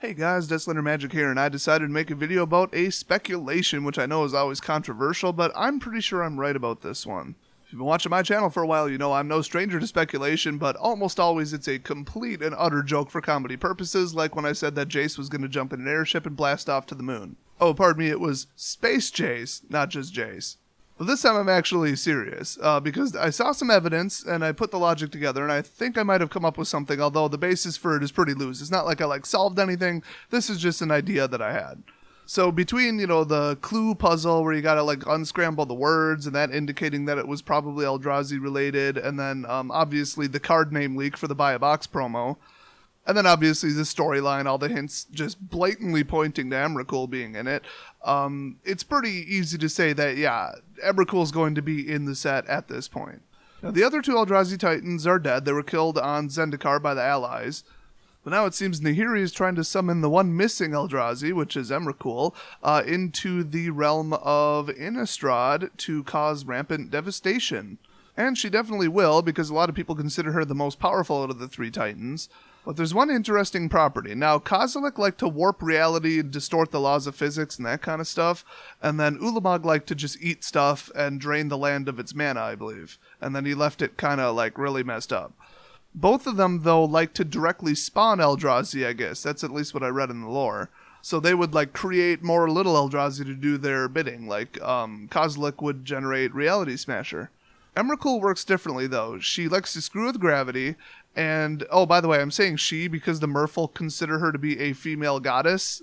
Hey guys, Deathslander Magic here, and I decided to make a video about a speculation, which I know is always controversial, but I'm pretty sure I'm right about this one. If you've been watching my channel for a while, you know I'm no stranger to speculation, but almost always it's a complete and utter joke for comedy purposes, like when I said that Jace was going to jump in an airship and blast off to the moon. Oh, pardon me, it was Space Jace, not just Jace. But this time I'm actually serious, because I saw some evidence and I put the logic together, and I think I might have come up with something, although the basis for it is pretty loose. It's not like I solved anything. This is just an idea that I had. So between, the clue puzzle where you gotta unscramble the words and that indicating that it was probably Eldrazi related, and then obviously the card name leak for the Buy a Box promo, and then obviously the storyline, all the hints just blatantly pointing to Emrakul being in it. It's pretty easy to say that, yeah, Emrakul's going to be in the set at this point. Now, the other two Eldrazi Titans are dead. They were killed on Zendikar by the Allies. But now it seems Nahiri is trying to summon the one missing Eldrazi, which is Emrakul, into the realm of Innistrad to cause rampant devastation. And she definitely will, because a lot of people consider her the most powerful out of the three Titans. But there's one interesting property. Now, Kozilek liked to warp reality and distort the laws of physics and that kind of stuff. And then Ulamog liked to just eat stuff and drain the land of its mana, I believe. And then he left it kind of really messed up. Both of them, though, like to directly spawn Eldrazi, I guess. That's at least what I read in the lore. So they would create more little Eldrazi to do their bidding. Kozilek would generate Reality Smasher. Emrakul works differently, though. She likes to screw with gravity, and, oh, by the way, I'm saying she because the Merfolk consider her to be a female goddess.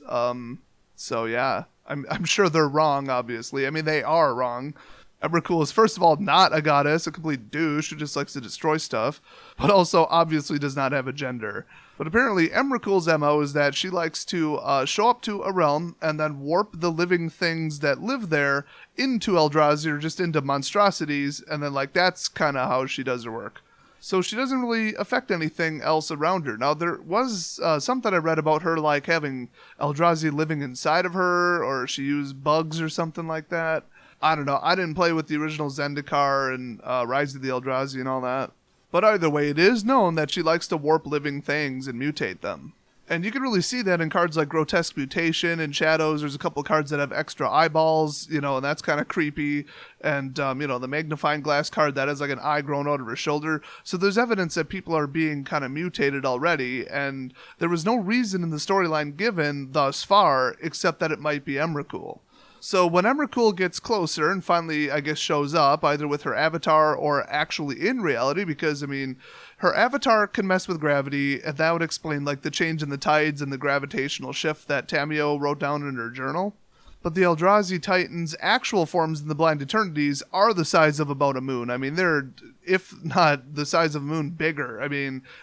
So yeah, I'm sure they're wrong, obviously. I mean, they are wrong. Emrakul is, first of all, not a goddess, a complete douche who just likes to destroy stuff, but also obviously does not have a gender. But apparently Emrakul's MO is that she likes to show up to a realm and then warp the living things that live there into Eldrazi or just into monstrosities, and then that's kind of how she does her work. So she doesn't really affect anything else around her. Now, there was something I read about her having Eldrazi living inside of her, or she used bugs or something like that. I don't know. I didn't play with the original Zendikar and Rise of the Eldrazi and all that. But either way, it is known that she likes to warp living things and mutate them. And you can really see that in cards like Grotesque Mutation and Shadows. There's a couple cards that have extra eyeballs, and that's kind of creepy. And, the Magnifying Glass card that has an eye grown out of her shoulder. So there's evidence that people are being kind of mutated already. And there was no reason in the storyline given thus far, except that it might be Emrakul. So when Emrakul gets closer and finally, I guess, shows up, either with her avatar or actually in reality, because, her avatar can mess with gravity, and that would explain, the change in the tides and the gravitational shift that Tamio wrote down in her journal. But the Eldrazi Titans' actual forms in the Blind Eternities are the size of about a moon. They're, if not the size of a moon, bigger.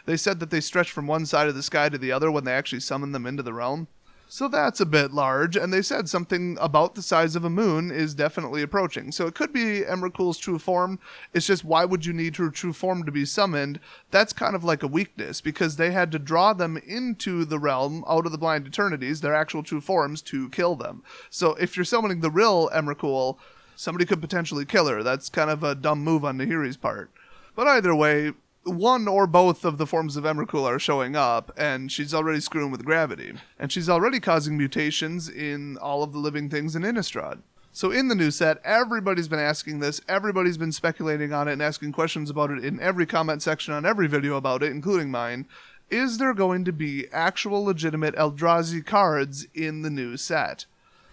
They said that they stretch from one side of the sky to the other when they actually summon them into the realm. So that's a bit large, and they said something about the size of a moon is definitely approaching. So it could be Emrakul's true form. It's just, why would you need her true form to be summoned? That's kind of like a weakness, because they had to draw them into the realm out of the Blind Eternities, their actual true forms, to kill them. So if you're summoning the real Emrakul, somebody could potentially kill her. That's kind of a dumb move on Nahiri's part. But either way, one or both of the forms of Emrakul are showing up, and she's already screwing with gravity. And she's already causing mutations in all of the living things in Innistrad. So in the new set, everybody's been asking this, everybody's been speculating on it and asking questions about it in every comment section on every video about it, including mine. Is there going to be actual legitimate Eldrazi cards in the new set?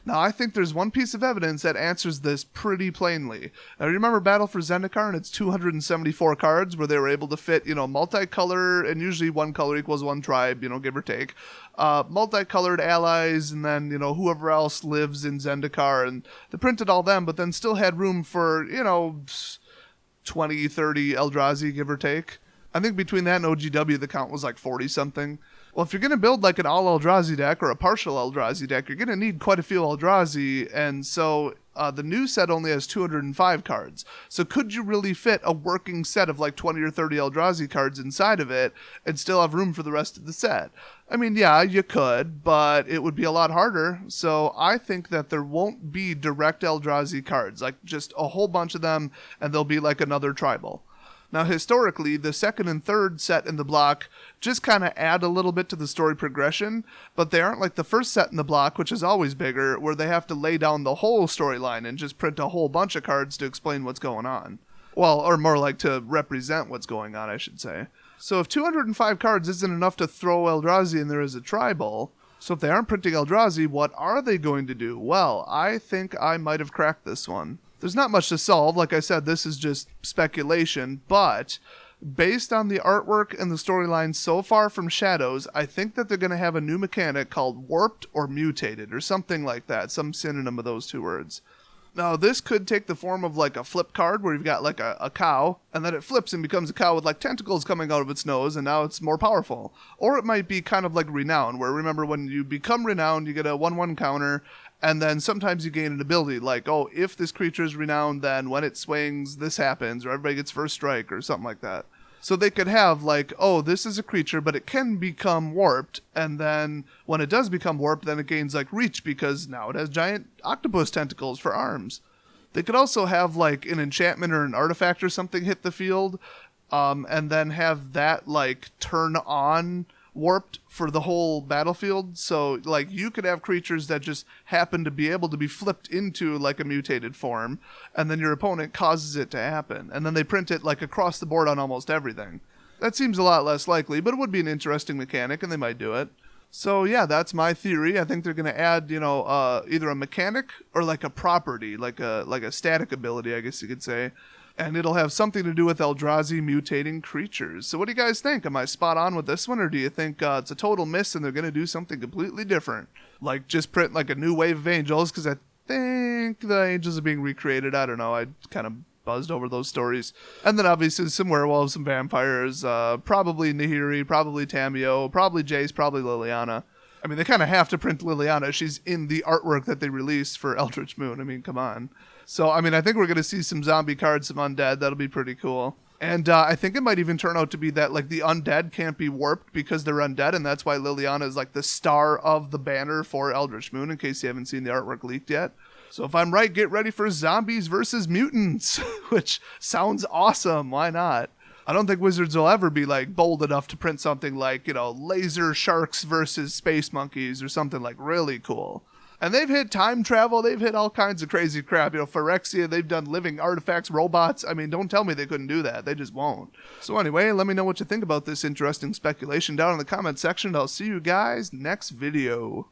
Now, I think there's one piece of evidence that answers this pretty plainly. Now, remember Battle for Zendikar and its 274 cards where they were able to fit, multicolor, and usually one color equals one tribe, give or take. Multicolored allies, and then, whoever else lives in Zendikar, and they printed all them, but then still had room for, 20, 30 Eldrazi, give or take. I think between that and OGW, the count was 40-something. Well, if you're going to build an all Eldrazi deck or a partial Eldrazi deck, you're going to need quite a few Eldrazi, and so the new set only has 205 cards. So could you really fit a working set of 20 or 30 Eldrazi cards inside of it and still have room for the rest of the set? Yeah, you could, but it would be a lot harder. So I think that there won't be direct Eldrazi cards, just a whole bunch of them, and they'll be another tribal. Now, historically, the second and third set in the block just kind of add a little bit to the story progression, but they aren't like the first set in the block, which is always bigger, where they have to lay down the whole storyline and just print a whole bunch of cards to explain what's going on. Well, or more like to represent what's going on, I should say. So if 205 cards isn't enough to throw Eldrazi in there as a tribal, so if they aren't printing Eldrazi, what are they going to do? Well, I think I might have cracked this one. There's not much to solve. Like I said, this is just speculation, but based on the artwork and the storyline so far from Shadows, I think that they're going to have a new mechanic called Warped or Mutated or something like that, some synonym of those two words. Now, this could take the form of like a flip card where you've got like a cow, and then it flips and becomes a cow with like tentacles coming out of its nose, and now it's more powerful. Or it might be kind of like Renown, where remember when you become Renowned, you get a 1/1 counter, and then sometimes you gain an ability like, oh, if this creature is Renowned, then when it swings, this happens, or everybody gets first strike, or something like that. So they could have like, oh, this is a creature, but it can become warped, and then when it does become warped, then it gains like reach because now it has giant octopus tentacles for arms. They could also have like an enchantment or an artifact or something hit the field, and then have that like turn on warped for the whole battlefield. So like you could have creatures that just happen to be able to be flipped into like a mutated form, and then your opponent causes it to happen, and then they print it like across the board on almost everything. That seems a lot less likely, but it would be an interesting mechanic, and they might do it. So yeah, that's my theory. I think they're going to add, either a mechanic or like a property, like a static ability, I guess you could say. And it'll have something to do with Eldrazi mutating creatures. So what do you guys think? Am I spot on with this one, or do you think it's a total miss and they're going to do something completely different? Like just print like a new wave of angels, because I think the angels are being recreated. I don't know. I kind of buzzed over those stories. And then obviously some werewolves, some vampires, probably Nahiri, probably Tamio, probably Jace, probably Liliana. I mean, they kind of have to print Liliana. She's in the artwork that they released for Eldritch Moon. I mean, come on. So, I mean, I think we're going to see some zombie cards, some undead. That'll be pretty cool. And I think it might even turn out to be that, like, the undead can't be warped because they're undead, and that's why Liliana is, like, the star of the banner for Eldritch Moon, in case you haven't seen the artwork leaked yet. So if I'm right, get ready for zombies versus mutants, which sounds awesome. Why not? I don't think Wizards will ever be, like, bold enough to print something like, laser sharks versus space monkeys or something, like, really cool. And they've hit time travel. They've hit all kinds of crazy crap. Phyrexia, they've done living artifacts, robots. I mean, don't tell me they couldn't do that. They just won't. So anyway, let me know what you think about this interesting speculation down in the comment section. I'll see you guys next video.